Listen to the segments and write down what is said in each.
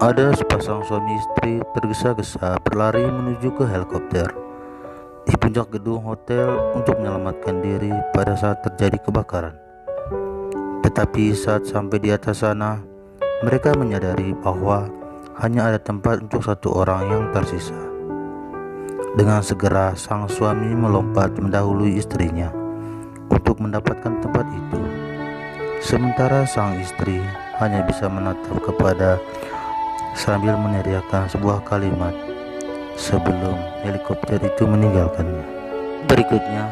Ada sepasang suami istri tergesa-gesa berlari menuju ke helikopter di puncak gedung hotel untuk menyelamatkan diri pada saat terjadi kebakaran. Tetapi saat sampai di atas sana, mereka menyadari bahwa hanya ada tempat untuk satu orang yang tersisa. Dengan segera sang suami melompat mendahului istrinya untuk mendapatkan tempat itu. Sementara sang istri hanya bisa menatap kepada sambil meneriakkan sebuah kalimat sebelum helikopter itu meninggalkannya. Berikutnya,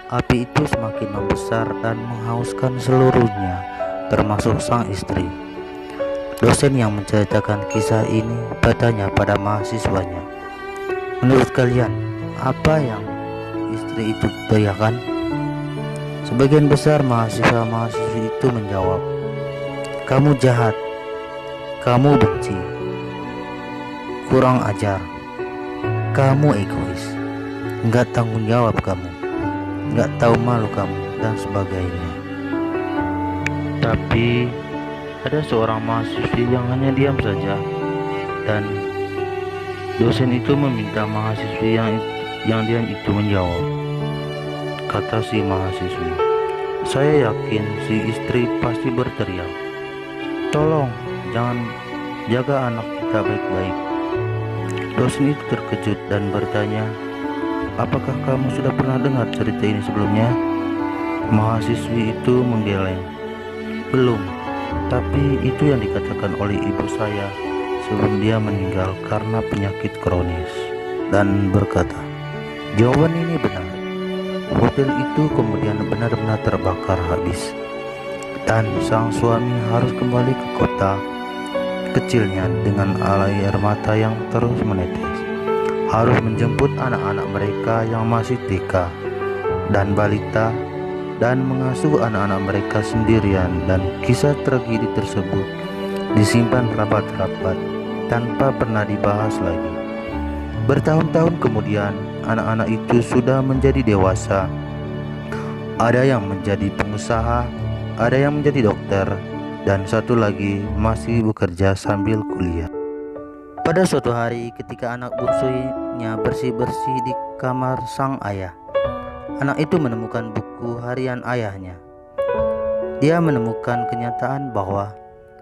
api itu semakin membesar dan menghauskan seluruhnya, termasuk sang istri. Dosen yang menceritakan kisah ini bertanya pada mahasiswanya, "Menurut kalian, apa yang istri itu teriakan?" Sebagian besar mahasiswa-mahasiswi itu menjawab, "Kamu jahat, kamu benci, kurang ajar, kamu egois, nggak tanggung jawab kamu, nggak tahu malu kamu," dan sebagainya. Tapi ada seorang mahasiswi yang hanya diam saja, dan dosen itu meminta mahasiswi yang diam itu menjawab. Kata si mahasiswi, "Saya yakin si istri pasti berteriak, 'Tolong, jangan jaga anak kita baik-baik.'" Dosen itu terkejut dan bertanya, "Apakah kamu sudah pernah dengar cerita ini sebelumnya?" Mahasiswi itu menggeleng, "Belum, tapi itu yang dikatakan oleh ibu saya sebelum dia meninggal karena penyakit kronis," dan berkata, "Jawaban ini benar. Hotel itu kemudian benar-benar terbakar habis, dan sang suami harus kembali ke kota kecilnya dengan air mata yang terus menetes. Harus menjemput anak-anak mereka yang masih TK dan balita dan mengasuh anak-anak mereka sendirian, dan kisah tragedi tersebut disimpan rapat-rapat tanpa pernah dibahas lagi. Bertahun-tahun kemudian, anak-anak itu sudah menjadi dewasa. Ada yang menjadi pengusaha, ada yang menjadi dokter, dan satu lagi masih bekerja sambil kuliah. Pada suatu hari ketika anak bungsunya bersih-bersih di kamar sang ayah, anak itu menemukan buku harian ayahnya. Dia menemukan kenyataan bahwa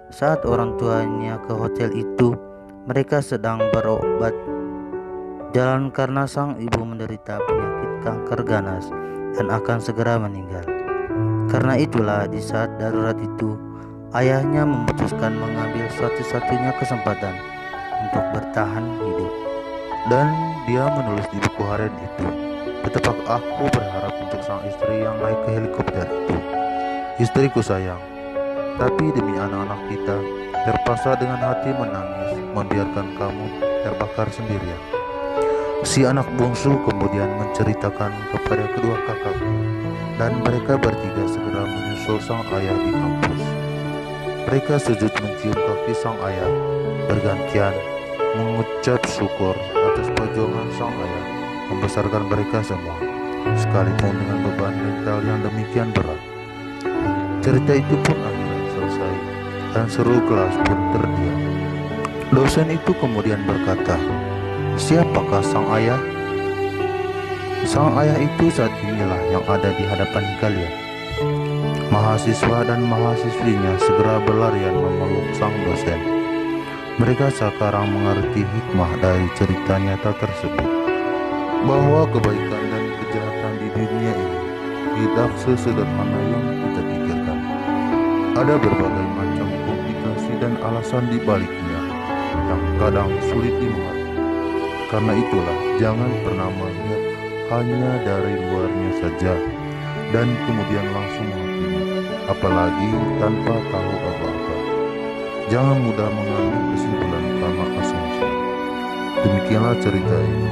saat orang tuanya ke hotel itu, mereka sedang berobat jalan karena sang ibu menderita penyakit kanker ganas dan akan segera meninggal. Karena itulah di saat darurat itu, ayahnya memutuskan mengambil satu-satunya kesempatan untuk bertahan hidup. Dan dia menulis di buku harian itu, "Betapa aku berharap untuk sang istri yang naik ke helikopter itu. Istriku sayang, tapi demi anak-anak kita, terpaksa dengan hati menangis membiarkan kamu terbakar sendirian." Si anak bungsu kemudian menceritakan kepada kedua kakaknya, dan mereka bertiga segera menyusul sang ayah di kampus. Mereka sujud mencium kaki sang ayah, bergantian mengucap syukur atas perjuangan sang ayah membesarkan mereka semua, sekalipun dengan beban mental yang demikian berat. Cerita itu pun akhirnya selesai, dan seluruh kelas pun terdiam. Dosen itu kemudian berkata, "Siapakah sang ayah?" "Sang ayah itu saat inilah yang ada di hadapan kalian." Mahasiswa dan mahasiswinya segera berlarian memeluk sang dosen. Mereka sekarang mengerti hikmah dari cerita nyata tersebut, bahwa kebaikan dan kejahatan di dunia ini tidak sesederhana yang kita pikirkan. Ada berbagai macam komplikasi dan alasan di baliknya yang kadang sulit dimengerti. Karena itulah, jangan pernah melihat hanya dari luarnya saja dan kemudian langsung menghakimi, apalagi tanpa tahu apa-apa. Jangan mudah mengambil kesimpulan karena asumsi. Demikianlah cerita ini.